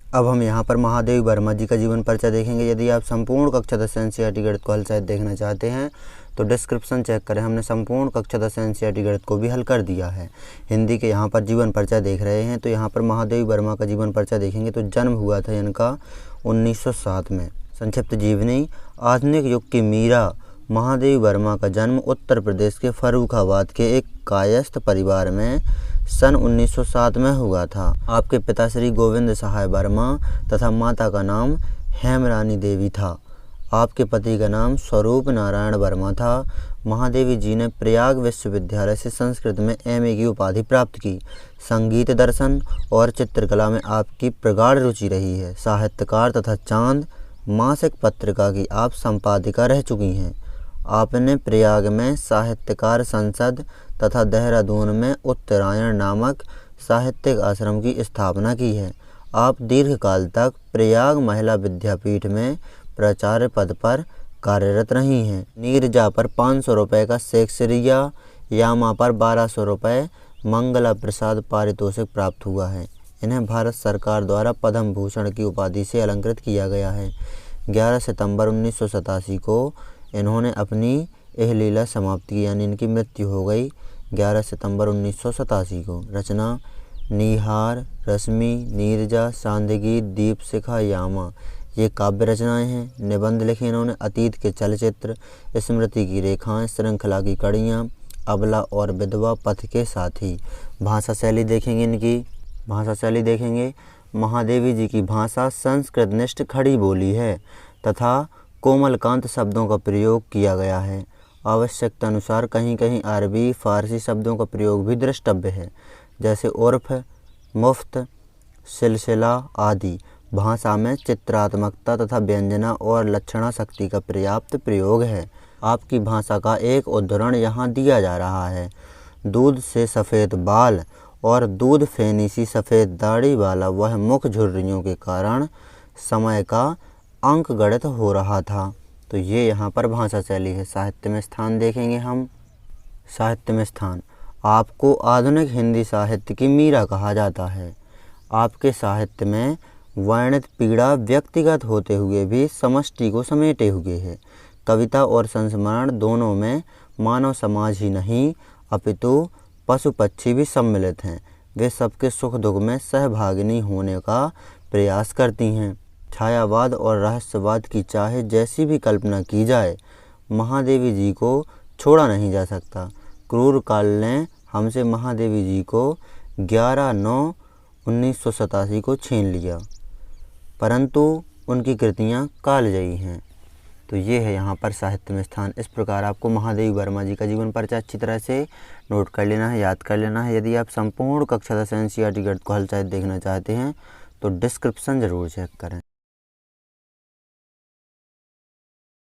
अब हम यहाँ पर महादेवी वर्मा जी का जीवन परिचय देखेंगे। यदि आप संपूर्ण कक्षा 10 एनसीईआरटी गणित को हल सहित देखना चाहते हैं तो डिस्क्रिप्शन चेक करें, हमने संपूर्ण कक्षा 10 एनसीईआरटी गणित को भी हल कर दिया है। हिंदी के यहाँ पर जीवन परिचय देख रहे हैं तो यहाँ पर महादेवी वर्मा का जीवन परिचय देखेंगे तो जन्म हुआ था इनका 1907 में। संक्षिप्त जीवनी। आधुनिक युग की मीरा महादेवी वर्मा का जन्म उत्तर प्रदेश के फर्रुखाबाद के एक कायस्थ परिवार में सन 1907 में हुआ था। आपके पिता श्री गोविंद सहाय वर्मा तथा माता का नाम हेमरानी देवी था। आपके पति का नाम स्वरूप नारायण वर्मा था। महादेवी जी ने प्रयाग विश्वविद्यालय से संस्कृत में एमए की उपाधि प्राप्त की। संगीत, दर्शन और चित्रकला में आपकी प्रगाढ़ रुचि रही है। साहित्यकार तथा चांद मासिक पत्रिका की आप संपादिका रह चुकी हैं। आपने प्रयाग में साहित्यकार संसद तथा देहरादून में उत्तरायण नामक साहित्यिक आश्रम की स्थापना की है। आप दीर्घकाल तक प्रयाग महिला विद्यापीठ में प्राचार्य पद पर कार्यरत रही हैं। नीरजा पर 500 रुपये का शेक्सपियर, यामा पर 1200 रुपये मंगला प्रसाद पारितोषिक प्राप्त हुआ है। इन्हें भारत सरकार द्वारा पद्म भूषण की उपाधि से अलंकृत किया गया है। 11 सितंबर 1987 को इन्होंने अपनी यह लीला समाप्त की, यानी इनकी मृत्यु हो गई 11 सितंबर 1987 को। रचना नीहार, रश्मि, नीरजा, सांदगी, दीपशिखा, यामा ये काव्य रचनाएं हैं। निबंध लिखे इन्होंने अतीत के चलचित्र, स्मृति की रेखाएं, श्रृंखला की कड़ियाँ, अबला और विधवा, पथ के साथी। भाषा शैली देखेंगे इनकी। भाषा शैली देखेंगे महादेवी जी की भाषा संस्कृतनिष्ठ खड़ी बोली है तथा कोमलकांत शब्दों का प्रयोग किया गया है। आवश्यकता अनुसार कहीं कहीं अरबी फारसी शब्दों का प्रयोग भी द्रष्टव्य है, जैसे उर्फ, मुफ्त, सिलसिला आदि। भाषा में चित्रात्मकता तथा व्यंजना और लक्षणा शक्ति का पर्याप्त प्रयोग है। आपकी भाषा का एक उदाहरण यहाँ दिया जा रहा है। दूध से सफ़ेद बाल और दूध फेनी सी सफ़ेद दाढ़ी वाला वह मुख झुर्रियों के कारण समय का अंक गणित हो रहा था। तो ये यहाँ पर भाषा शैली है। साहित्य में स्थान देखेंगे हम। साहित्य में स्थान। आपको आधुनिक हिंदी साहित्य की मीरा कहा जाता है। आपके साहित्य में वर्णित पीड़ा व्यक्तिगत होते हुए भी समष्टि को समेटे हुए है। कविता और संस्मरण दोनों में मानव समाज ही नहीं अपितु पशु पक्षी भी सम्मिलित हैं। वे सबके सुख दुख में सहभागिनी होने का प्रयास करती हैं। छायावाद और रहस्यवाद की चाहे जैसी भी कल्पना की जाए, महादेवी जी को छोड़ा नहीं जा सकता। क्रूर काल ने हमसे महादेवी जी को 11/9/1987 को छीन लिया, परंतु उनकी कृतियाँ कालजयी हैं। तो ये है यहाँ पर साहित्य में स्थान। इस प्रकार आपको महादेवी वर्मा जी का जीवन परिचय अच्छी तरह से नोट कर लेना है, याद कर लेना है। यदि आप संपूर्ण कक्षा 10 एनसीईआरटी गणित को हल सहित देखना चाहते हैं तो डिस्क्रिप्शन ज़रूर चेक करें।